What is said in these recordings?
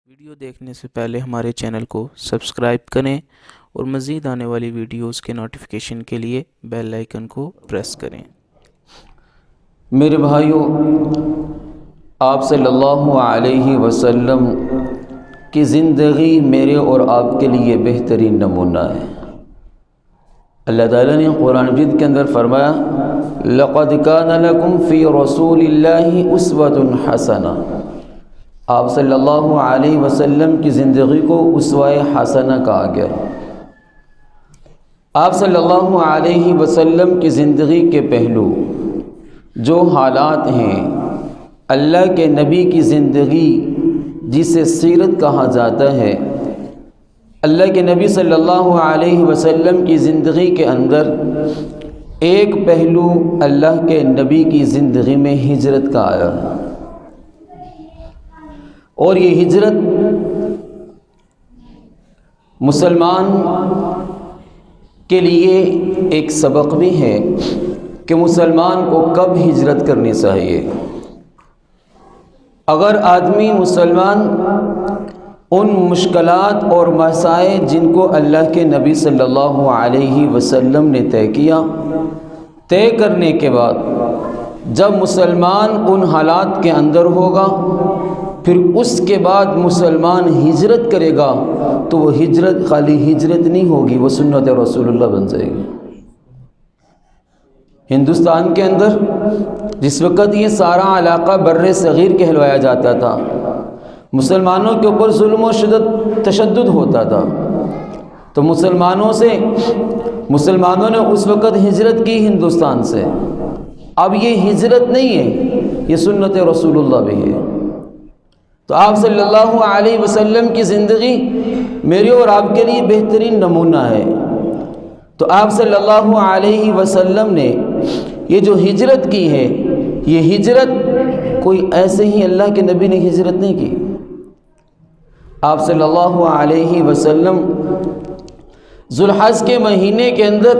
Video دیکھنے سے پہلے ہمارے چینل کو سبسکرائب کریں اور مزید آنے والی ویڈیوز کے نوٹیفیکیشن کے لیے بیل آئیکن کو پریس کریں۔ میرے بھائیوں، آپ صلی اللہ علیہ وسلم کی زندگی میرے اور آپ کے لیے بہترین نمونہ ہے۔ اللہ تعالیٰ نے قرآن مجید کے اندر فرمایا لَقَدْ كَانَ لَكُمْ فِي رَسُولِ اللَّهِ أُسْوَةٌ حَسَنَةٌ۔ آپ صلی اللہ علیہ وسلم کی زندگی کو اسوہ حسنہ کہا گیا۔ آپ صلی اللہ علیہ وسلم کی زندگی کے پہلو جو حالات ہیں، اللہ کے نبی کی زندگی جسے سیرت کہا جاتا ہے، اللہ کے نبی صلی اللہ علیہ وسلم کی زندگی کے اندر ایک پہلو اللہ کے نبی کی زندگی میں ہجرت کا آیا ہے، اور یہ ہجرت مسلمان کے لیے ایک سبق بھی ہے کہ مسلمان کو کب ہجرت کرنی چاہیے۔ اگر آدمی مسلمان ان مشکلات اور مسائل جن کو اللہ کے نبی صلی اللہ علیہ وسلم نے طے کرنے کے بعد جب مسلمان ان حالات کے اندر ہوگا، پھر اس کے بعد مسلمان ہجرت کرے گا تو وہ ہجرت خالی ہجرت نہیں ہوگی، وہ سنت رسول اللہ بن جائے گی۔ ہندوستان کے اندر جس وقت یہ سارا علاقہ بر صغیر کہلوایا جاتا تھا، مسلمانوں کے اوپر ظلم و تشدد ہوتا تھا، تو مسلمانوں نے اس وقت ہجرت کی ہندوستان سے۔ اب یہ ہجرت نہیں ہے، یہ سنت رسول اللہ بھی ہے۔ تو آپ صلی اللہ علیہ وسلم کی زندگی میرے اور آپ کے لیے بہترین نمونہ ہے۔ تو آپ صلی اللہ علیہ وسلم نے یہ جو ہجرت کی ہے، یہ ہجرت کوئی ایسے ہی اللہ کے نبی نے ہجرت نہیں کی۔ آپ صلی اللہ علیہ وسلم ذوالحج کے مہینے کے اندر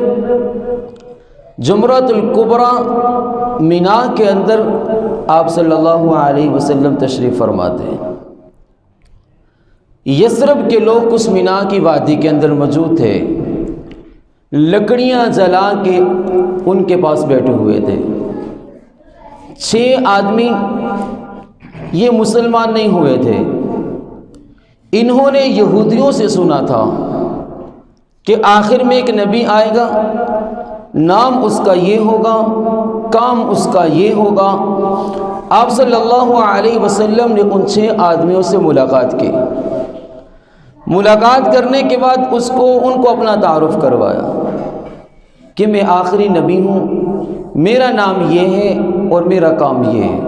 جمرۃ الکبریٰ مینا کے اندر آپ صلی اللہ علیہ وسلم تشریف فرماتے ہیں۔ یثرب کے لوگ اس مینا کی وادی کے اندر موجود تھے، لکڑیاں جلا کے ان کے پاس بیٹھے ہوئے تھے۔ 6 آدمی یہ مسلمان نہیں ہوئے تھے، انہوں نے یہودیوں سے سنا تھا کہ آخر میں ایک نبی آئے گا، نام اس کا یہ ہوگا، کام اس کا یہ ہوگا۔ آپ صلی اللہ علیہ وسلم نے ان 6 آدمیوں سے ملاقات کی۔ ملاقات کرنے کے بعد ان کو اپنا تعارف کروایا کہ میں آخری نبی ہوں، میرا نام یہ ہے اور میرا کام یہ ہے۔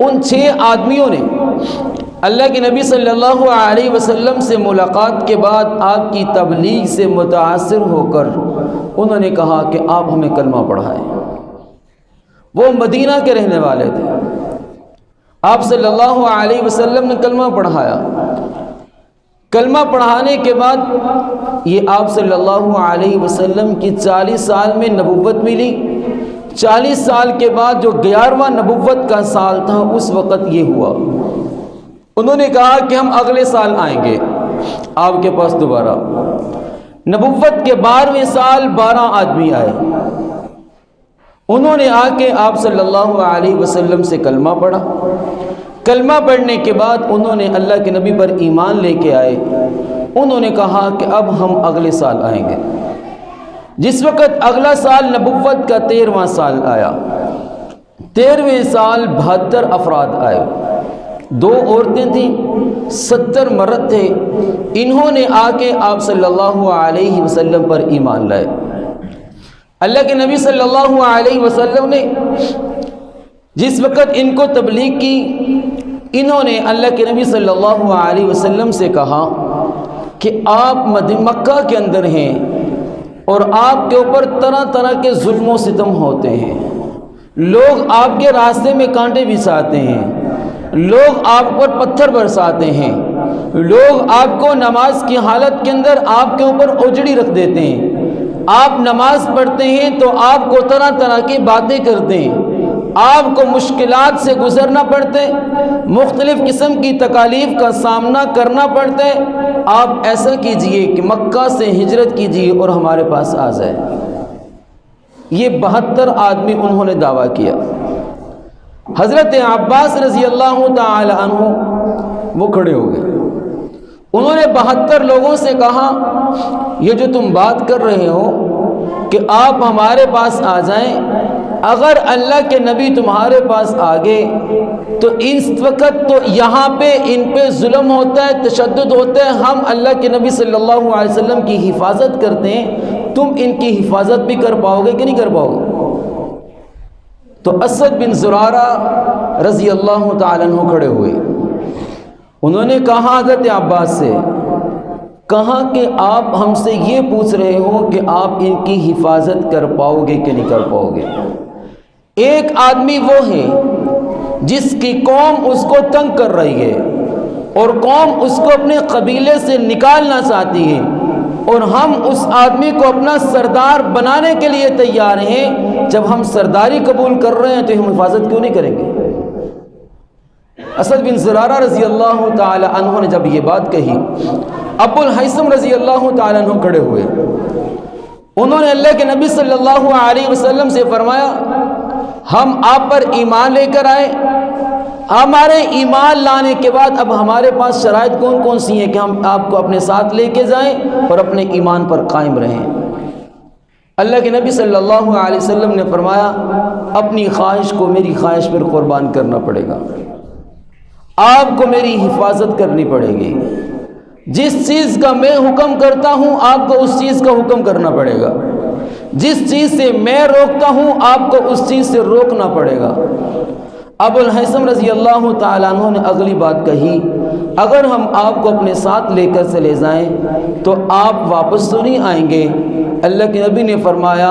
ان 6 آدمیوں نے اللہ کے نبی صلی اللہ علیہ وسلم سے ملاقات کے بعد آپ کی تبلیغ سے متاثر ہو کر انہوں نے کہا کہ آپ ہمیں کلمہ پڑھائیں۔ وہ مدینہ کے رہنے والے تھے۔ آپ صلی اللہ علیہ وسلم نے کلمہ پڑھایا۔ کلمہ پڑھانے کے بعد یہ آپ صلی اللہ علیہ وسلم کی 40 سال میں نبوت ملی۔ 40 سال کے بعد جو 11واں نبوت کا سال تھا، اس وقت یہ ہوا۔ انہوں نے کہا کہ ہم اگلے سال آئیں گے آپ کے پاس دوبارہ۔ نبوت کے 12ویں سال 12 آدمی آئے، انہوں نے آ کے آپ صلی اللہ علیہ وسلم سے کلمہ پڑھا۔ کلمہ پڑھنے کے بعد انہوں نے اللہ کے نبی پر ایمان لے کے آئے۔ انہوں نے کہا کہ اب ہم اگلے سال آئیں گے۔ جس وقت اگلا سال نبوت کا 13واں سال آیا، 13ویں سال 72 افراد آئے، 2 عورتیں تھیں، 70 مرد تھے۔ انہوں نے آ کے آپ صلی اللہ علیہ وسلم پر ایمان لائے۔ اللہ کے نبی صلی اللہ علیہ وسلم نے جس وقت ان کو تبلیغ کی، انہوں نے اللہ کے نبی صلی اللہ علیہ وسلم سے کہا کہ آپ مکہ کے اندر ہیں اور آپ کے اوپر طرح طرح کے ظلم و ستم ہوتے ہیں، لوگ آپ کے راستے میں کانٹے بچھاتے ہیں، لوگ آپ پر پتھر برساتے ہیں، لوگ آپ کو نماز کی حالت کے اندر آپ کے اوپر اوجڑی رکھ دیتے ہیں، آپ نماز پڑھتے ہیں تو آپ کو طرح طرح کی باتیں کرتے ہیں، آپ کو مشکلات سے گزرنا پڑتے، مختلف قسم کی تکالیف کا سامنا کرنا پڑتے، آپ ایسا کیجئے کہ مکہ سے ہجرت کیجئے اور ہمارے پاس آ جائے۔ یہ 72 آدمی انہوں نے دعویٰ کیا۔ حضرت عباس رضی اللہ تعالی عنہ وہ کھڑے ہو گئے، انہوں نے 72 لوگوں سے کہا یہ جو تم بات کر رہے ہو کہ آپ ہمارے پاس آ جائیں، اگر اللہ کے نبی تمہارے پاس آگے تو اس وقت تو یہاں پہ ان پہ ظلم ہوتا ہے، تشدد ہوتا ہے، ہم اللہ کے نبی صلی اللہ علیہ وسلم کی حفاظت کرتے ہیں، تم ان کی حفاظت بھی کر پاؤ گے کہ نہیں کر پاؤ گے؟ تو اسد بن زرارہ رضی اللہ تعالیٰ عنہ کھڑے ہوئے، انہوں نے کہا حضرت عباس سے، کہا کہ آپ ہم سے یہ پوچھ رہے ہو کہ آپ ان کی حفاظت کر پاؤ گے کہ نہیں کر پاؤ گے؟ ایک آدمی وہ ہے جس کی قوم اس کو تنگ کر رہی ہے اور قوم اس کو اپنے قبیلے سے نکالنا چاہتی ہے، اور ہم اس آدمی کو اپنا سردار بنانے کے لیے تیار ہیں، جب ہم سرداری قبول کر رہے ہیں تو ہم حفاظت کیوں نہیں کریں گے؟ اسد بن زرارہ رضی اللہ تعالی عنہ نے جب یہ بات کہی، ابو الہیثم رضی اللہ تعالی عنہ کھڑے ہوئے، انہوں نے اللہ کے نبی صلی اللہ علیہ وسلم سے فرمایا ہم آپ پر ایمان لے کر آئے، ہمارے ایمان لانے کے بعد اب ہمارے پاس شرائط کون کون سی ہیں کہ ہم آپ کو اپنے ساتھ لے کے جائیں اور اپنے ایمان پر قائم رہیں؟ اللہ کے نبی صلی اللہ علیہ وسلم نے فرمایا اپنی خواہش کو میری خواہش پر قربان کرنا پڑے گا، آپ کو میری حفاظت کرنی پڑے گی، جس چیز کا میں حکم کرتا ہوں آپ کو اس چیز کا حکم کرنا پڑے گا، جس چیز سے میں روکتا ہوں آپ کو اس چیز سے روکنا پڑے گا۔ ابو الہیثم رضی اللہ تعالیٰ عنہ نے اگلی بات کہی، اگر ہم آپ کو اپنے ساتھ لے کر چلے جائیں تو آپ واپس تو نہیں آئیں گے؟ اللہ کے نبی نے فرمایا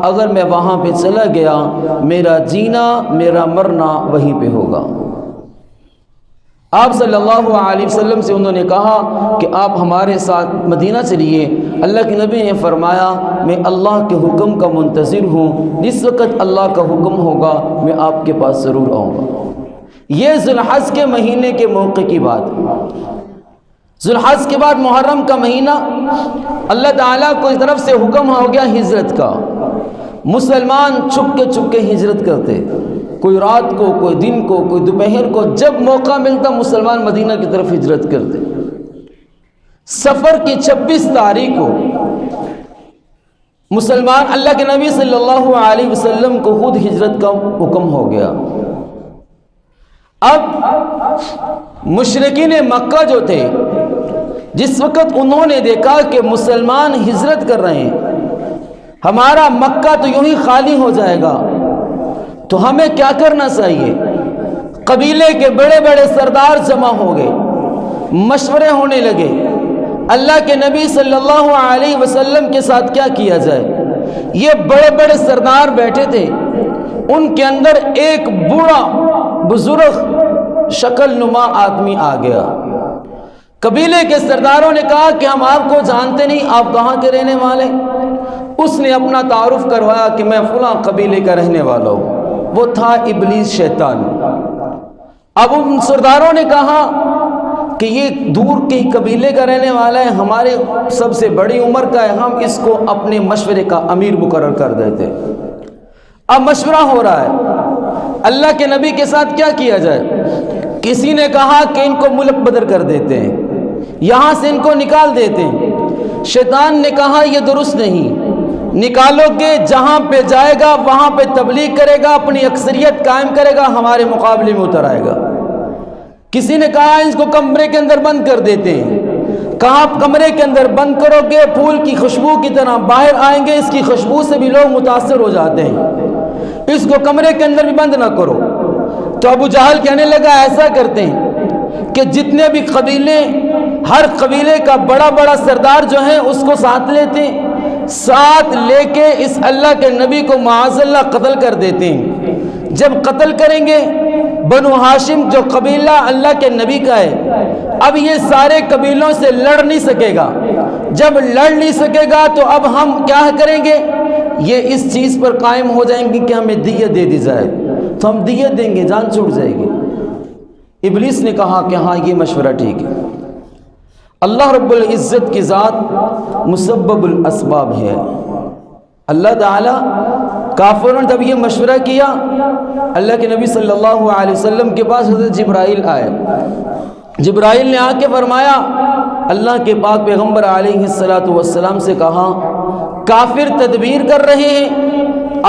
اگر میں وہاں پہ چلا گیا میرا جینا میرا مرنا وہیں پہ ہوگا۔ آپ صلی اللہ علیہ وسلم سے انہوں نے کہا کہ آپ ہمارے ساتھ مدینہ چلیے۔ اللہ کے نبی نے فرمایا میں اللہ کے حکم کا منتظر ہوں، جس وقت اللہ کا حکم ہوگا میں آپ کے پاس ضرور آؤں گا۔ یہ ذی الحج کے مہینے کے موقع کی بات ہے۔ ذی الحج کے بعد محرم کا مہینہ، اللہ تعالیٰ کو اس طرف سے حکم ہو گیا ہجرت کا۔ مسلمان چھپ کے ہجرت کرتے، کوئی رات کو، کوئی دن کو، کوئی دوپہر کو، جب موقع ملتا مسلمان مدینہ کی طرف ہجرت کرتے۔ سفر کی 26 تاریخ کو مسلمان اللہ کے نبی صلی اللہ علیہ وسلم کو خود ہجرت کا حکم ہو گیا۔ اب مشرکین مکہ جو تھے، جس وقت انہوں نے دیکھا کہ مسلمان ہجرت کر رہے ہیں، ہمارا مکہ تو یوں ہی خالی ہو جائے گا، تو ہمیں کیا کرنا چاہیے؟ قبیلے کے بڑے بڑے سردار جمع ہو گئے، مشورے ہونے لگے اللہ کے نبی صلی اللہ علیہ وسلم کے ساتھ کیا کیا جائے۔ یہ بڑے بڑے سردار بیٹھے تھے، ان کے اندر ایک بوڑھا بزرگ شکل نما آدمی آ گیا۔ قبیلے کے سرداروں نے کہا کہ ہم آپ کو جانتے نہیں، آپ کہاں کے رہنے والے؟ اس نے اپنا تعارف کروایا کہ میں فلاں قبیلے کا رہنے والا ہوں، وہ تھا ابلیس شیطان۔ اب ان سرداروں نے کہا کہ یہ دور کے قبیلے کا رہنے والا ہے، ہمارے سب سے بڑی عمر کا ہے، ہم اس کو اپنے مشورے کا امیر مقرر کر دیتے۔ اب مشورہ ہو رہا ہے اللہ کے نبی کے ساتھ کیا کیا جائے۔ کسی نے کہا کہ ان کو ملک بدر کر دیتے ہیں، یہاں سے ان کو نکال دیتے ہیں۔ شیطان نے کہا یہ درست نہیں، نکالو گے جہاں پہ جائے گا وہاں پہ تبلیغ کرے گا، اپنی اکثریت قائم کرے گا، ہمارے مقابلے میں اتر آئے گا۔ کسی نے کہا اس کو کمرے کے اندر بند کر دیتے ہیں، کہا آپ کمرے کے اندر بند کرو گے پھول کی خوشبو کی طرح باہر آئیں گے، اس کی خوشبو سے بھی لوگ متاثر ہو جاتے ہیں، اس کو کمرے کے اندر بھی بند نہ کرو۔ تو ابو جہل کہنے لگا ایسا کرتے ہیں کہ جتنے بھی قبیلے، ہر قبیلے کا بڑا بڑا سردار جو ہے اس کو ساتھ لیتے ہیں، ساتھ لے کے اس اللہ کے نبی کو معاذ اللہ قتل کر دیتے ہیں۔ جب قتل کریں گے بنو ہاشم جو قبیلہ اللہ کے نبی کا ہے، اب یہ سارے قبیلوں سے لڑ نہیں سکے گا، جب لڑ نہیں سکے گا تو اب ہم کیا کریں گے؟ یہ اس چیز پر قائم ہو جائیں گے کہ ہمیں دیت دے دی جائے، تو ہم دیت دیں گے، جان چھوٹ جائے گی۔ ابلیس نے کہا کہ ہاں یہ مشورہ ٹھیک ہے۔ اللہ رب العزت کی ذات مسبب الاسباب ہے۔ اللہ تعالیٰ کافروں نے جب یہ مشورہ کیا، اللہ کے نبی صلی اللہ علیہ وسلم کے پاس حضرت جبرائیل آئے۔ جبرائیل نے آ کے فرمایا، اللہ کے پاک پیغمبر علیہ السلام سے کہا کافر تدبیر کر رہے ہیں،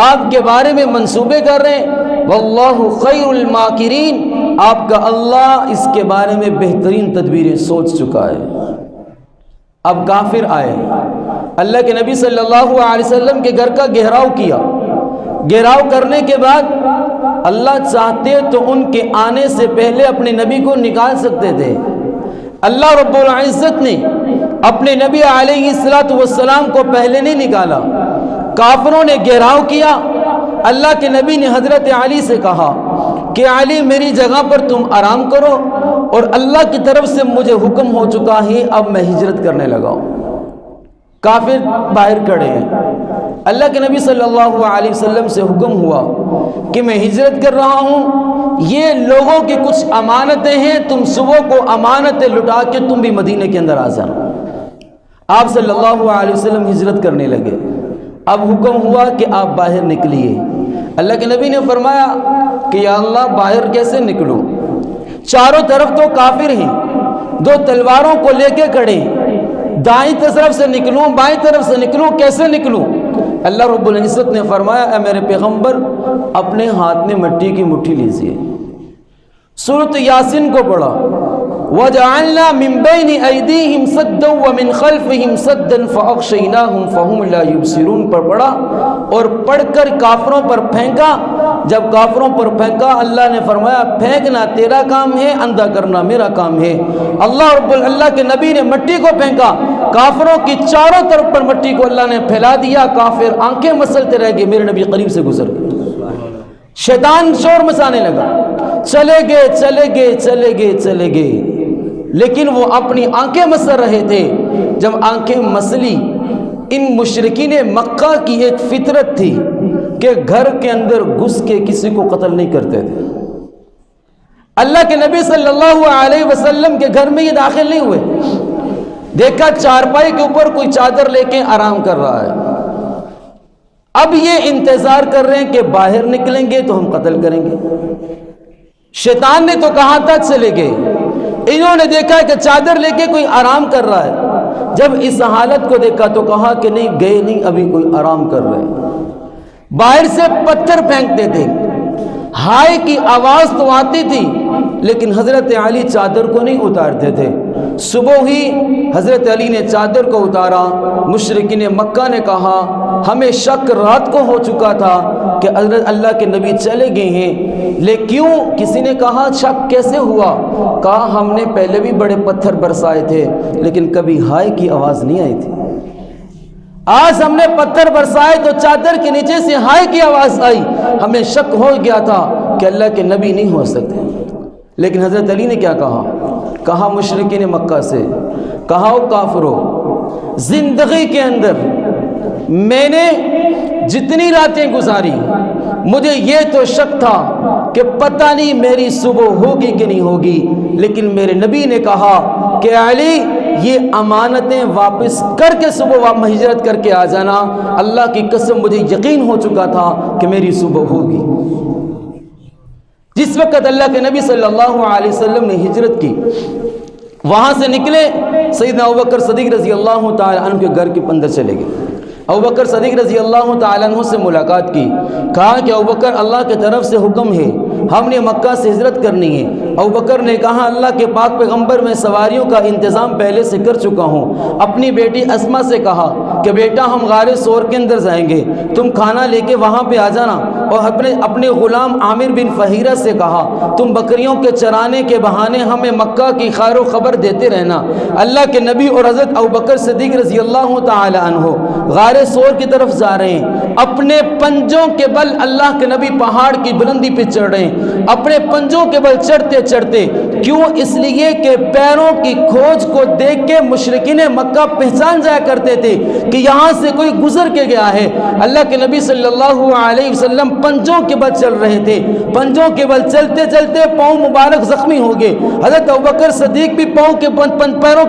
آپ کے بارے میں منصوبے کر رہے ہیں، واللہ خیر الماکرین، آپ کا اللہ اس کے بارے میں بہترین تدبیریں سوچ چکا ہے۔ اب کافر آئے، اللہ کے نبی صلی اللہ علیہ وسلم کے گھر کا گھیراؤ کیا۔ گھیراؤ کرنے کے بعد اللہ چاہتے تو ان کے آنے سے پہلے اپنے نبی کو نکال سکتے تھے۔ اللہ رب العزت نے اپنے نبی علیہ السلام کو پہلے نہیں نکالا۔ کافروں نے گھیراؤ کیا۔ اللہ کے نبی نے حضرت علی سے کہا کہ علی میری جگہ پر تم آرام کرو، اور اللہ کی طرف سے مجھے حکم ہو چکا ہے، اب میں ہجرت کرنے لگا ہوں۔ کافر باہر کھڑے ہیں۔ اللہ کے نبی صلی اللہ علیہ وسلم سے حکم ہوا کہ میں ہجرت کر رہا ہوں، یہ لوگوں کی کچھ امانتیں ہیں، تم صبح کو امانتیں لٹا کے تم بھی مدینے کے اندر آ جانا۔ آپ صلی اللہ علیہ وسلم ہجرت کرنے لگے۔ اب حکم ہوا کہ آپ باہر نکلیے۔ اللہ کے نبی نے فرمایا کہ یا اللہ باہر کیسے نکلوں؟ چاروں طرف تو کافر ہیں، دو تلواروں کو لے کے کھڑے، دائیں طرف سے نکلوں بائیں طرف سے نکلوں، کیسے نکلوں؟ اللہ رب العزت نے فرمایا اے میرے پیغمبر اپنے ہاتھ میں مٹی کی مٹھی لیجئے، سورۃ یاسین کو پڑھا، وَجَعَلْنَا مِن بَيْنِ أَيْدِيهِمْ سَدًّا وَمِنْ خَلْفِهِمْ سَدًّا فَأَغْشَيْنَاهُمْ فَهُمْ لَا يُبْصِرُونَ پر پڑھا، اور پڑھ کر کافروں پر پھینکا۔ جب کافروں پر پھینکا اللہ نے فرمایا پھینکنا تیرا کام ہے، اندھا کرنا میرا کام ہے۔ اللہ کے نبی نے مٹی کو پھینکا، کافروں کی چاروں طرف پر مٹی کو اللہ نے پھیلا دیا، کافر آنکھیں مسلتے رہ گئے، میرے نبی قریب سے گزر گئے۔ شیطان شور مچانے لگا، چلے گئے چلے گئے چلے گئے چلے گئے، لیکن وہ اپنی آنکھیں مسل رہے تھے۔ جب آنکھیں مسلی، ان مشرکین مکہ کی ایک فطرت تھی کہ گھر کے اندر گھس کے کسی کو قتل نہیں کرتے تھے۔ اللہ کے نبی صلی اللہ علیہ وسلم کے گھر میں یہ داخل نہیں ہوئے، دیکھا چارپائی کے اوپر کوئی چادر لے کے آرام کر رہا ہے۔ اب یہ انتظار کر رہے ہیں کہ باہر نکلیں گے تو ہم قتل کریں گے۔ شیطان نے تو کہا تھا چلے گئے، انہوں نے دیکھا کہ چادر لے کے کوئی آرام کر رہا ہے۔ جب اس حالت کو دیکھا تو کہا کہ نہیں گئے نہیں، ابھی کوئی آرام کر رہے ہیں۔ باہر سے پتھر پھینکتے تھے، ہائے کی آواز تو آتی تھی، لیکن حضرت علی چادر کو نہیں اتارتے تھے۔ صبح ہی حضرت علی نے چادر کو اتارا۔ مشرکین مکہ نے کہا ہمیں شک رات کو ہو چکا تھا کہ حضرت اللہ کے نبی چلے گئے ہیں، لیکن کیوں؟ کسی نے کہا شک کیسے ہوا؟ کہا ہم نے پہلے بھی بڑے پتھر برسائے تھے لیکن کبھی ہائے کی آواز نہیں آئی تھی، آج ہم نے پتھر برسائے تو چادر کے نیچے سے ہائے کی آواز آئی، ہمیں شک ہو گیا تھا کہ اللہ کے نبی نہیں ہو سکتے۔ لیکن حضرت علی نے کیا کہا مشرکین مکہ سے، کہا او کافرو، زندگی کے اندر میں نے جتنی راتیں گزاری مجھے یہ تو شک تھا کہ پتہ نہیں میری صبح ہوگی کہ نہیں ہوگی، لیکن میرے نبی نے کہا کہ علی یہ امانتیں واپس کر کے صبح ہجرت کر کے آ جانا، اللہ کی قسم مجھے یقین ہو چکا تھا کہ میری صبح ہوگی۔ جس وقت اللہ کے نبی صلی اللہ علیہ وسلم نے ہجرت کی، وہاں سے نکلے، سیدنا ابوبکر صدیق رضی اللہ تعالی عنہ کے گھر کے اندر چلے گئے۔ ابوبکر صدیق رضی اللہ تعالی عنہ سے ملاقات کی، کہا کہ ابوبکر اللہ کی طرف سے حکم ہے، ہم نے مکہ سے ہجرت کرنی ہے۔ ابوبکر نے کہا اللہ کے پاک پیغمبر میں سواریوں کا انتظام پہلے سے کر چکا ہوں۔ اپنی بیٹی اسما سے کہا کہ بیٹا ہم غار ثور کے اندر جائیں گے، تم کھانا لے کے وہاں پہ آ جانا، اور اپنے غلام عامر بن فہیرہ سے کہا تم بکریوں کے چرانے کے بہانے ہمیں مکہ کی خیر و خبر دیتے رہنا۔ اللہ کے نبی اور حضرت ابوبکر صدیق رضی اللہ تعالی عنہ غار ثور کی طرف جا رہے ہیں، اپنے پنجوں کے بل اللہ کے نبی پہاڑ کی بلندی پہ چڑھ رہے ہیں، اپنے پنجوں کے بل چڑھتے چڑھتے کیوں؟ اس لیے کہ پیروں کی کھوج کو دیکھ کے مشرکین مکہ پہچان جایا کرتے تھے کہ یہاں سے کوئی گزر کے گیا ہے۔ اللہ کے نبی صلی اللہ علیہ وسلم پنجوں کے بل چل رہے تھے، پنجوں کے بل چلتے چلتے پاؤں مبارک زخمی ہو گئے۔ حضرت ابوبکر صدیق بھی پیروں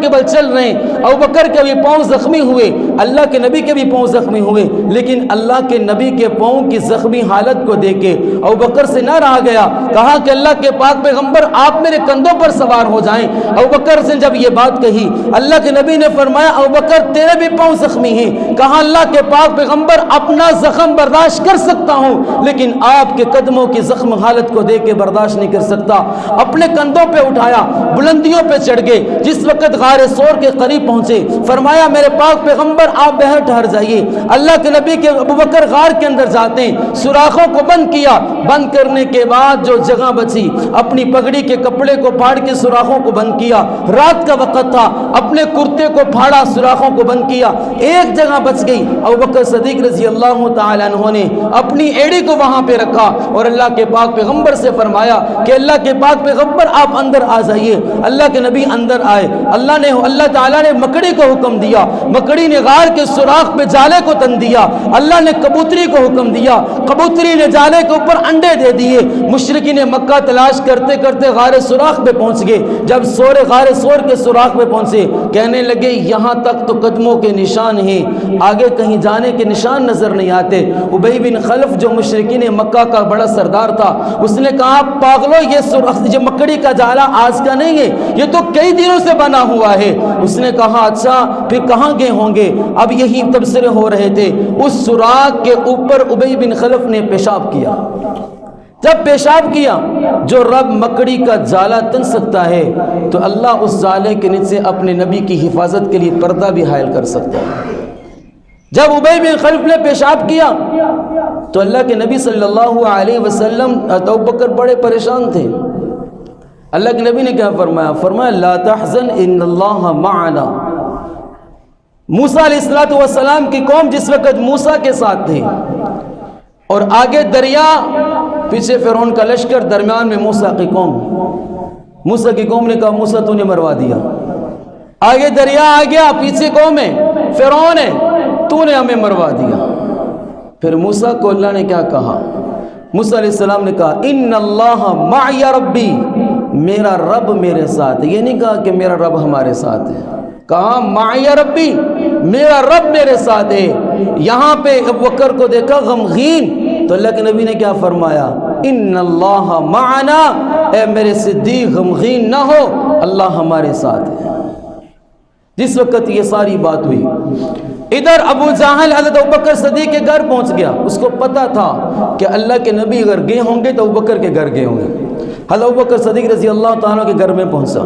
کے بل چل رہے ہیں، ابوبکر کے بھی پاؤں زخمی ہوئے، اللہ کے نبی کے بھی پاؤں زخمی ہوئے، لیکن اللہ کے نبی کے پاؤں کی زخمی حالت کو دیکھ کے ابوبکر سے نہ رہا گیا، کہا کہ اللہ کے پاک پیغمبر آپ میرے کندھوں پر سوار ہو جائیں۔ ابوبکر سے جب یہ بات کہی، اللہ کے نبی نے فرمایا ابوبکر تیرے بھی پاؤں زخمی ہیں۔ کہا اللہ کے پاک پیغمبر اپنا زخم برداشت کر سکتا ہوں، لیکن آپ کے قدموں کی زخم حالت کو دیکھ کے برداشت نہیں کر سکتا۔ اپنے کندھوں پہ اٹھایا، بلندیوں پہ چڑھ گئے، جس وقت غار ثور کے قریب پہنچے فرمایا میرے پاک پیغمبر آپ باہر ٹھہر جائیے۔ اللہ کے نبی کے ابوبکر غار کے اندر جاتے ہیں، سوراخوں کو بند کیا، بند کرنے کے بعد جو جگہ بچی اپنی پگڑی کے کپڑے کو پھاڑ کے سوراخوں کو بند کیا، رات کا وقت تھا، اپنے کرتے کو پھاڑا، سوراخوں کو بند کیا، ایک جگہ بچ گئی۔ ابوبکر صدیق رضی اللہ تعالیٰ عنہ نے اپنی ایڑی کو وہاں پہ رکھا اور اللہ کے پاک پیغمبر سے فرمایا کہ اللہ کے پاک پیغمبر آپ اندر آ جائیے۔ اللہ کے نبی اندر آئے، اللہ تعالیٰ نے مکڑی کو حکم دیا، مکڑی نے غار کے سوراخ پہ جالے کو تن دیا، اللہ نے کبوتری کو حکم دیا، کبوتری نے جالے کے اوپر انڈے دے دیے۔ مشرکین مکہ تلاش کرتے کرتے غار سوراخ پہ پہنچ گئے، جب غار سور کے سوراخ پہ پہنچے کہنے لگے یہاں تک تو قدموں کے نشان ہیں، آگے کہیں جانے کے نشان نظر نہیں آتے۔ ابی بن خلف جو مشرکین مکہ کا بڑا سردار تھا، اس نے کہا پاگلو یہ مکڑی کا جالا آج کا نہیں ہے، یہ تو کئی دنوں سے بنا ہوا ہے۔ اس نے کہا اچھا پھر کہاں گئے ہوں گے؟ اب یہی تبصرے ہو رہے تھے، اس سوراخ کے اوپر ابی بن خلف نے پیشاب کیا۔ جب پیشاب کیا، جو رب مکڑی کا جالا تن سکتا ہے تو اللہ اس جالے کے نیچے اپنے نبی کی حفاظت کے لیے پردہ بھی حائل کر سکتا ہے۔ جب ابی بن خلف نے پیشاب کیا تو اللہ کے نبی صلی اللہ علیہ وسلم ابوبکر بڑے پریشان تھے۔ اللہ کے نبی نے کیا فرمایا لا تحزن ان اللہ معنا۔ موسیٰ علیہ السلام کی قوم جس وقت موسیٰ کے ساتھ تھے اور آگے دریا، پیچھے فرعون کا لشکر، درمیان میں موسیٰ کی قوم۔ موسیٰ کی قوم نے کہا موسیٰ تو نے مروا دیا، آگے دریا آ گیا، پیچھے قوم ہے، فرعون ہے، تو نے ہمیں مروا دیا۔ پھر موسیٰ کو اللہ نے کیا کہا؟ موسیٰ علیہ السلام نے کہا ان اللہ معی ربی، میرا رب میرے ساتھ ہے۔ یہ نہیں کہا کہ میرا رب ہمارے ساتھ ہے، کہا معی ربی، میرا رب میرے ساتھ ہے۔ یہاں پہ ابوبکر کو دیکھا غمگین، تو اللہ کے نبی نے کیا فرمایا ان اللہ معنا، اے میرے صدیق غمگین نہ ہو، اللہ ہمارے ساتھ ہے۔ جس وقت یہ ساری بات ہوئی، ادھر ابو جہل حضرت ابوبکر صدیق کے گھر پہنچ گیا۔ اس کو پتا تھا کہ اللہ کے نبی اگر گئے ہوں گے تو ابوبکر کے گھر گئے ہوں گے۔ حضرت ابوبکر صدیق رضی اللہ تعالیٰ کے گھر میں پہنچا،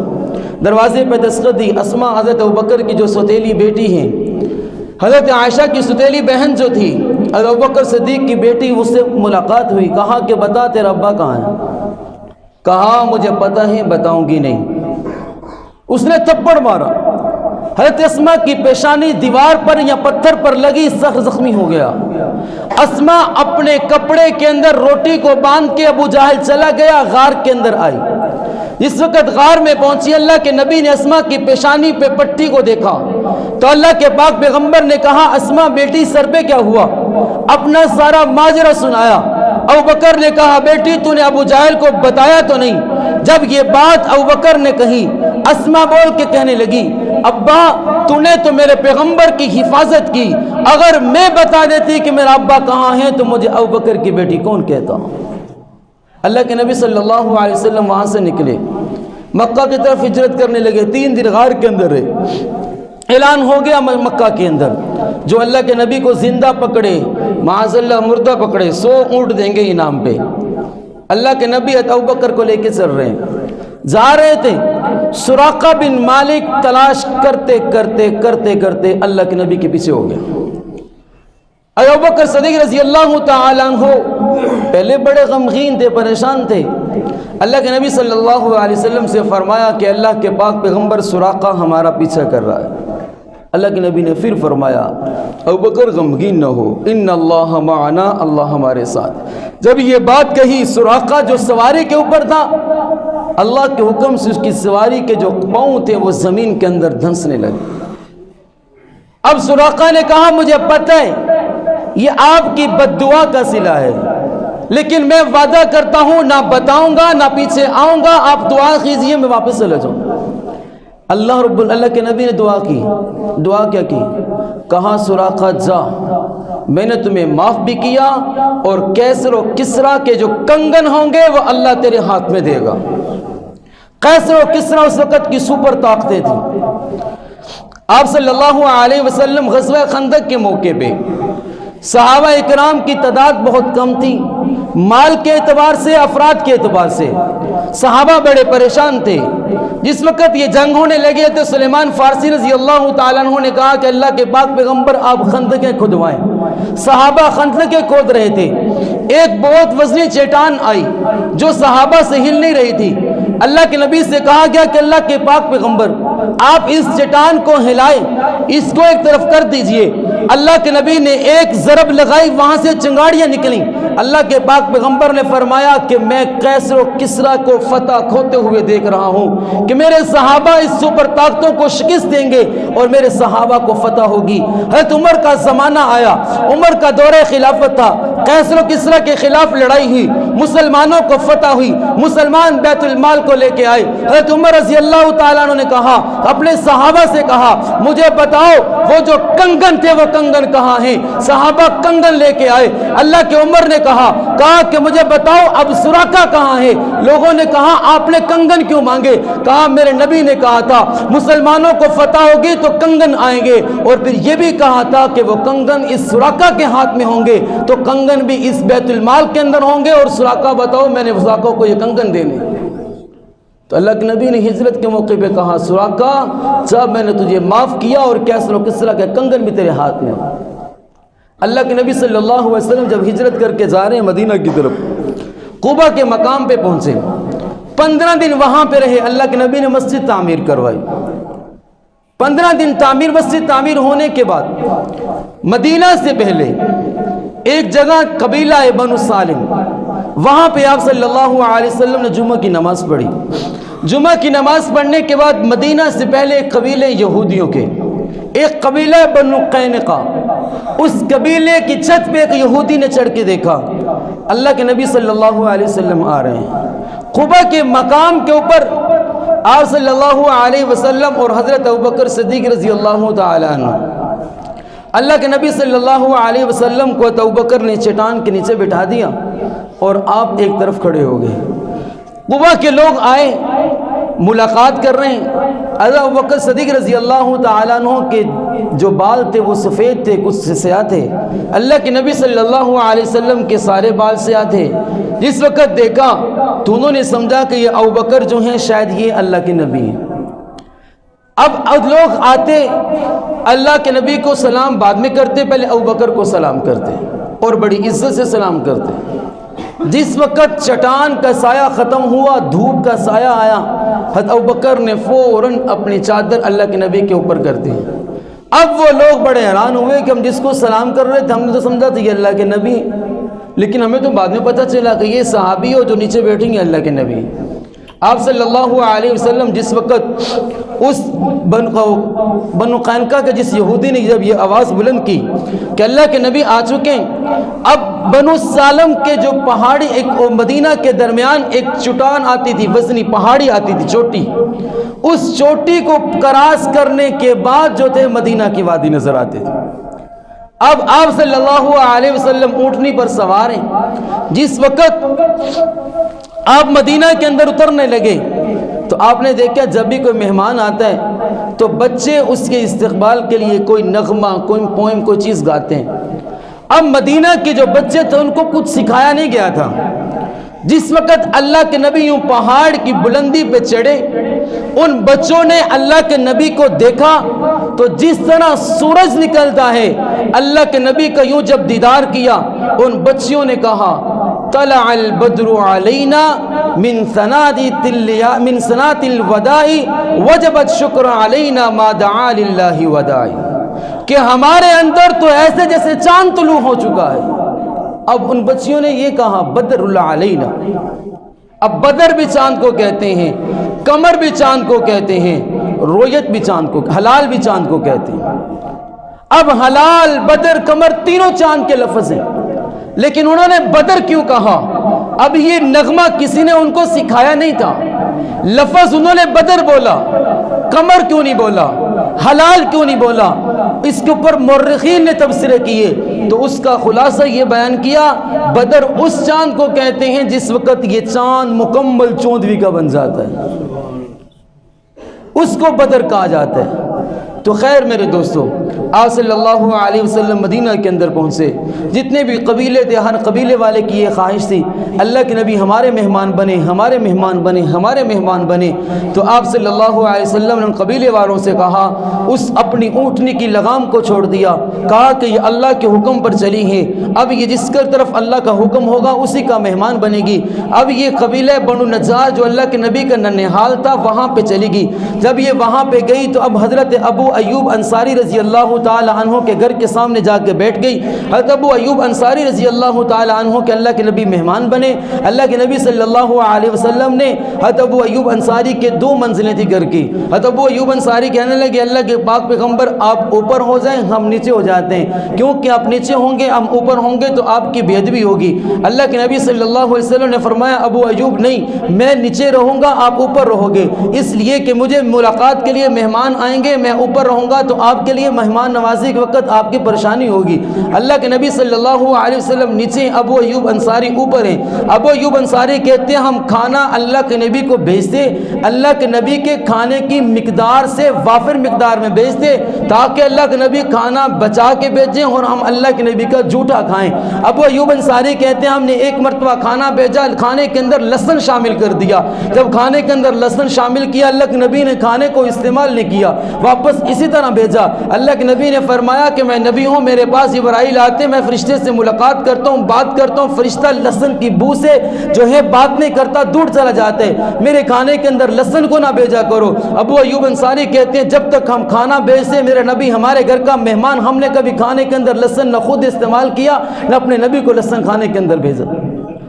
دروازے پہ دستک دی۔ اسما حضرت ابوبکر کی جو سوتیلی بیٹی ہیں، حضرت عائشہ کی سوتیلی بہن جو تھی، حضرت ابوبکر صدیق کی بیٹی، اس سے ملاقات ہوئی۔ کہا کہ بتا تیرا ابا کہاں ہے؟ کہا مجھے پتہ ہے، بتاؤں گی نہیں۔ اس نے تھپڑ مارا، حضرت اسما کی پیشانی دیوار پر یا پتھر پر لگی، سخت زخمی ہو گیا۔ اسما اپنے کپڑے کے اندر روٹی کو باندھ کے ابو جہل چلا گیا، غار کے اندر آئی۔ جس وقت غار میں پہنچی، اللہ کے نبی نے اسما کی پیشانی پہ پٹی کو دیکھا تو اللہ کے پاک پیغمبر نے کہا اسما بیٹی سر پہ کیا ہوا؟ اپنا سارا ماجرا سنایا۔ ابوبکر نے کہا بیٹی تو نے ابو جہل کو بتایا تو نہیں؟ جب یہ بات ابوبکر نے کہی، اسما بول کے کہنے لگی ابا تو نے تو میرے پیغمبر کی حفاظت کی، اگر میں بتا دیتی کہ میرا ابا کہاں ہے تو مجھے ابوبکر کی بیٹی کون کہتا؟ اللہ کے نبی صلی اللہ علیہ وسلم وہاں سے نکلے، مکہ کی طرف ہجرت کرنے لگے۔ 3 دن غار کے اندر رہے۔ اعلان ہو گیا مکہ کے اندر، جو اللہ کے نبی کو زندہ پکڑے، معاذ اللہ مردہ پکڑے، 100 اونٹ دیں گے انعام پہ۔ اللہ کے نبی ابوبکر کو لے کے چل رہے ہیں، جا رہے تھے۔ سراقہ بن مالک تلاش کرتے کرتے کرتے کرتے اللہ کے نبی کے پیچھے ہو گئے۔ ابوبکر صدیق رضی اللہ تعالیٰ عنہ پہلے بڑے غمگین تھے، پریشان تھے۔ اللہ کے نبی صلی اللہ علیہ وسلم سے فرمایا کہ اللہ کے پاک پیغمبر سراقہ ہمارا پیچھا کر رہا ہے۔ اللہ کے نبی نے پھر فرمایا ابوبکر غمگین نہ ہو، ان اللہ معنا، اللہ ہمارے ساتھ۔ جب یہ بات کہی، سراقہ جو سواری کے اوپر تھا اللہ کے حکم سے اس کی سواری کے جو پاؤں تھے وہ زمین کے اندر دھنسنے لگے۔ اب سراقہ نے کہا مجھے پتہ ہے یہ آپ کی بد دعا کا صلہ ہے، لیکن میں وعدہ کرتا ہوں نہ بتاؤں گا نہ پیچھے آؤں گا، آپ دعا کیجئے میں واپس چلا جاؤں۔ اللہ کے نبی نے دعا کیا کی؟ کہا سراقہ جا، میں نے تمہیں معاف بھی کیا اور کیسر و کسرا کے جو کنگن ہوں گے وہ اللہ تیرے ہاتھ میں دے گا۔ کیسر و کسرا اس وقت کی سپر طاقتیں تھیں۔ آپ صلی اللہ علیہ وسلم غزوہ خندق کے موقع پہ صحابہ اکرام کی تعداد بہت کم تھی، مال کے اعتبار سے، افراد کے اعتبار سے صحابہ بڑے پریشان تھے۔ جس وقت یہ جنگ ہونے لگے تو سلیمان فارسی رضی اللہ تعالیٰ عنہ نے کہا کہ اللہ کے پاک پیغمبر آپ خندقیں کھدوائیں۔ صحابہ خندقیں کھود رہے تھے، ایک بہت وزنی چٹان آئی جو صحابہ سے ہل نہیں رہی تھی۔ اللہ کے نبی سے کہا گیا کہ اللہ کے پاک پیغمبر آپ اس چٹان کو ہلائیں، اس کو ایک طرف کر دیجئے۔ اللہ کے نبی نے ایک ضرب لگائی، وہاں سے چنگاڑیاں نکلیں۔ اللہ کے پاک پیغمبر نے فرمایا کہ میں کیسر و کسرا کو فتح کھوتے ہوئے دیکھ رہا ہوں کہ میرے صحابہ اس سپر طاقتوں کو شکست دیں گے اور میرے صحابہ کو فتح ہوگی۔ حضرت عمر کا زمانہ آیا، عمر کا دور خلافت تھا، کیسر و کسرا کے خلاف لڑائی ہوئی، مسلمانوں کو فتح ہوئی، مسلمان بیت المال کو لے کے آئے۔ حضرت عمر رضی اللہ تعالیٰ عنہ نے کہا، اپنے صحابہ سے کہا مجھے بتاؤ وہ جو کنگن تھے وہ کنگن کہاں ہیں؟ صحابہ کنگن لے کے آئے۔ اللہ کے عمر نے کہا کہ مجھے بتاؤ اب سراقہ کہاں ہے؟ لوگوں نے کہا آپ نے کنگن کیوں مانگے؟ کہا میرے نبی نے کہا تھا مسلمانوں کو فتح ہوگی تو کنگن آئیں گے، اور پھر یہ بھی کہا تھا کہ وہ کنگن اس سراقہ کے ہاتھ میں ہوں گے، تو کنگن بھی اس بیت المال کے اندر ہوں گے، اور سراقہ بتاؤ میں نے سراقہ کو یہ کنگن دینے۔ تو اللہ کے نبی نے ہجرت کے موقع پہ کہا سراقہ جب میں نے تجھے معاف کیا اور کیسر و کسرا کے کنگن بھی تیرے ہاتھ میں ہو۔ اللہ کے نبی صلی اللہ علیہ وسلم جب ہجرت کر کے جا رہے ہیں مدینہ کی طرف، قبا کے مقام پہ پہنچے، 15 دن وہاں پہ رہے۔ اللہ کے نبی نے مسجد تعمیر کروائی۔ 15 دن مسجد تعمیر ہونے کے بعد مدینہ سے پہلے ایک جگہ قبیلہ بنو سالم، وہاں پہ آپ صلی اللہ علیہ وسلم نے جمعہ کی نماز پڑھی۔ جمعہ کی نماز پڑھنے کے بعد مدینہ سے پہلے ایک قبیلے یہودیوں کے، ایک قبیلہ بنو قینقا، اس قبیلے کی چھت پہ ایک یہودی نے چڑھ کے دیکھا اللہ کے نبی صلی اللہ علیہ وسلم آ رہے ہیں۔ قبا کے مقام کے اوپر آپ صلی اللہ علیہ وسلم اور حضرت ابوبکر صدیق رضی اللہ تعالیٰ عنہ، اللہ کے نبی صلی اللہ علیہ وسلم کو ابوبکر نے چٹان کے نیچے بٹھا دیا اور آپ ایک طرف کھڑے ہو گئے۔ قبا کے لوگ آئے، ملاقات کر رہے ہیں۔ حضرت ابوبکر صدیق رضی اللہ تعالیٰ عنہ کے جو بال تھے وہ سفید تھے، کچھ سیاہ تھے۔ اللہ کے نبی صلی اللہ علیہ وسلم کے سارے بال سیاہ تھے۔ جس وقت دیکھا تو انہوں نے سمجھا کہ یہ ابوبکر جو ہیں شاید یہ اللہ کے نبی ہیں۔ اب لوگ آتے، اللہ کے نبی کو سلام بعد میں کرتے، پہلے ابوبکر کو سلام کرتے اور بڑی عزت سے سلام کرتے۔ جس وقت چٹان کا سایہ ختم ہوا، دھوپ کا سایہ آیا، حضرت ابوبکر نے فوراً اپنی چادر اللہ کے نبی کے اوپر کر دی۔ اب وہ لوگ بڑے حیران ہوئے کہ ہم جس کو سلام کر رہے تھے ہم نے تو سمجھا تھا یہ اللہ کے نبی، لیکن ہمیں تو بعد میں پتہ چلا کہ یہ صحابی ہو جو نیچے بیٹھیں گے اللہ کے نبی۔ آپ صلی اللہ علیہ وسلم جس وقت اس بنو قینقا کے جس یہودی نے جب یہ آواز بلند کی کہ اللہ کے نبی آ چکے ہیں، اب بنو سالم کے جو پہاڑی ایک مدینہ کے درمیان ایک چٹان آتی تھی، وزنی پہاڑی آتی تھی، چوٹی، اس چوٹی کو کراس کرنے کے بعد جو تھے مدینہ کی وادی نظر آتے تھے۔ اب آپ صلی اللہ علیہ وسلم اونٹنی پر سوار ہیں۔ جس وقت آپ مدینہ کے اندر اترنے لگے تو آپ نے دیکھا جب بھی کوئی مہمان آتا ہے تو بچے اس کے استقبال کے لیے کوئی نغمہ، کوئی پوئم، کوئی چیز گاتے ہیں۔ اب مدینہ کے جو بچے تھے ان کو کچھ سکھایا نہیں گیا تھا۔ جس وقت اللہ کے نبی یوں پہاڑ کی بلندی پہ چڑھے، ان بچوں نے اللہ کے نبی کو دیکھا تو جس طرح سورج نکلتا ہے اللہ کے نبی کا یوں جب دیدار کیا، ان بچیوں نے کہا طلع البدر علینا من سنات الوداع وجبت شکر علینا ما دعا للہ وداعی، کہ ہمارے اندر تو ایسے جیسے چاند طلوع ہو چکا ہے۔ اب ان بچیوں نے یہ کہا بدر اللہ علینا، اب بدر بھی چاند کو کہتے ہیں، قمر بھی چاند کو کہتے ہیں، رویت بھی چاند کو، ہلال بھی چاند کو کہتے ہیں۔ اب ہلال، بدر، قمر تینوں چاند کے لفظ ہیں، لیکن انہوں نے بدر کیوں کہا؟ اب یہ نغمہ کسی نے ان کو سکھایا نہیں تھا، لفظ انہوں نے بدر بولا، قمر کیوں نہیں بولا، حلال کیوں نہیں بولا؟ اس کے اوپر مورخین نے تبصرے کیے تو اس کا خلاصہ یہ بیان کیا، بدر اس چاند کو کہتے ہیں جس وقت یہ چاند مکمل 14ویں کا بن جاتا ہے، اس کو بدر کہا جاتا ہے۔ تو خیر میرے دوستو، آپ صلی اللہ علیہ وسلم مدینہ کے اندر پہنچے، جتنے بھی قبیلے تھے ہر قبیلے والے کی یہ خواہش تھی اللہ کے نبی ہمارے مہمان بنے، ہمارے مہمان بنے، ہمارے مہمان بنے۔ تو آپ صلی اللہ علیہ وسلم نے ان قبیلے والوں سے کہا، اس اپنی اونٹنی کی لگام کو چھوڑ دیا، کہا کہ یہ اللہ کے حکم پر چلی ہے، اب یہ جس کی طرف اللہ کا حکم ہوگا اسی کا مہمان بنے گی۔ اب یہ قبیلہ بنو نجار جو اللہ کے نبی کا ننہال تھا وہاں پہ چلی گئی۔ جب یہ وہاں پہ گئی تو اب حضرت ابو ایوب انصاری رضی اللہ تعالی عنہ کے گھر کے سامنے جا کے بیٹھ گئی۔ حضرت ابو ایوب انصاری رضی اللہ تعالی عنہ کے اللہ کے نبی مہمان بنے۔ اللہ کے نبی صلی اللہ علیہ وسلم نے حضرت ابو ایوب انصاری کے 2 منزلیں تھی گھر کی۔ حضرت ابو ایوب انصاری کہنے لگے اللہ کے پاک پیغمبر آپ اوپر ہو جائیں، ہم نیچے ہو جاتے ہیں، کیونکہ آپ نیچے ہوں گے ہم اوپر ہوں گے تو آپ کی بے ادبی ہوگی۔ اللہ کے نبی صلی اللہ علیہ وسلم نے فرمایا ابو ایوب نہیں، میں نیچے رہوں گا آپ اوپر رہو گے، اس لیے کہ مجھے ملاقات کے لیے مہمان آئیں گے، میں اوپر رہوں گا تو آپ کے لیے مہمان نوازی کے وقت آپ کی پریشانی ہوگی۔ اللہ کے نبی صلی اللہ علیہ وسلم نیچے، ابو ایوب انصاری اوپر ہیں۔ ابو ایوب انصاری کہتے ہیں ہم کھانا اللہ کے نبی کو بھیجتے، اللہ کے نبی کے کھانے کی مقدار سے وافر مقدار میں بھیجتے تاکہ اللہ کے نبی کھانا بچا کے بھیجیں اور ہم اللہ کے نبی کا جھوٹا کھائیں۔ ابو ایوب انصاری کہتے ہیں ہم نے ایک مرتبہ کھانا بھیجا، کھانے کے اندر لہسن شامل کر دیا، جب کھانے کے اندر لہسن شامل کیا اللہ کے نبی نے کھانے کو استعمال نہیں کیا، واپس اسی طرح بھیجا۔ اللہ کے نبی نے فرمایا کہ میں نبی ہوں، میرے پاس جبرائیل آتے، میں فرشتے سے ملاقات کرتا ہوں، بات کرتا ہوں، فرشتہ لہسن کی بو سے جو ہے بات نہیں کرتا، دور چلا جاتا ہے، میرے کھانے کے اندر لہسن کو نہ بھیجا کرو۔ ابو ایوب انصاری کہتے ہیں جب تک ہم کھانا بھیجتے میرے نبی ہمارے گھر کا مہمان، ہم نے کبھی کھانے کے اندر لہسن نہ خود استعمال کیا نہ اپنے نبی کو لہسن کھانے کے اندر بھیجا۔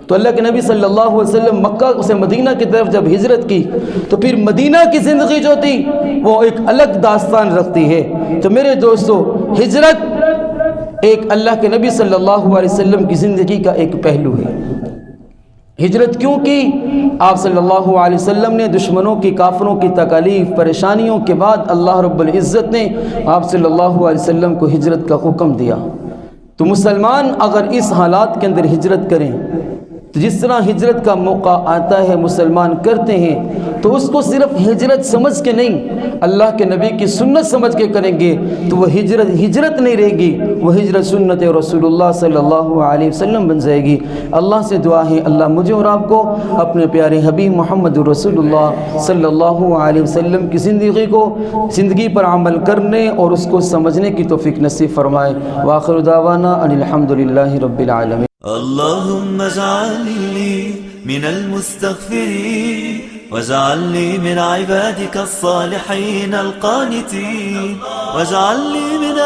تو اللہ کے نبی صلی اللہ علیہ وسلم مکہ سے مدینہ کی طرف جب ہجرت کی تو پھر مدینہ کی زندگی جو تھی وہ ایک الگ داستان رکھتی ہے۔ تو میرے دوستو، ہجرت ایک اللہ کے نبی صلی اللہ علیہ وسلم کی زندگی کا ایک پہلو ہے۔ ہجرت کیوں کی؟ آپ صلی اللہ علیہ وسلم نے دشمنوں کی، کافروں کی تکالیف پریشانیوں کے بعد اللہ رب العزت نے آپ صلی اللہ علیہ وسلم کو ہجرت کا حکم دیا۔ تو مسلمان اگر اس حالات کے اندر ہجرت کریں تو جس طرح ہجرت کا موقع آتا ہے مسلمان کرتے ہیں تو اس کو صرف ہجرت سمجھ کے نہیں، اللہ کے نبی کی سنت سمجھ کے کریں گے تو وہ ہجرت نہیں رہے گی، وہ ہجرت سنت رسول اللہ صلی اللہ علیہ وسلم بن جائے گی۔ اللہ سے دعا ہے اللہ مجھے اور آپ کو اپنے پیارے حبیب محمد رسول اللہ صلی اللہ علیہ وسلم کی زندگی پر عمل کرنے اور اس کو سمجھنے کی توفیق نصیب فرمائے۔ وآخر دعوانا ان الحمد للہ رب العالمین۔ اللهم اجعلني من المستغفرين واجعلني من عبادك الصالحين القانتين واجعلني من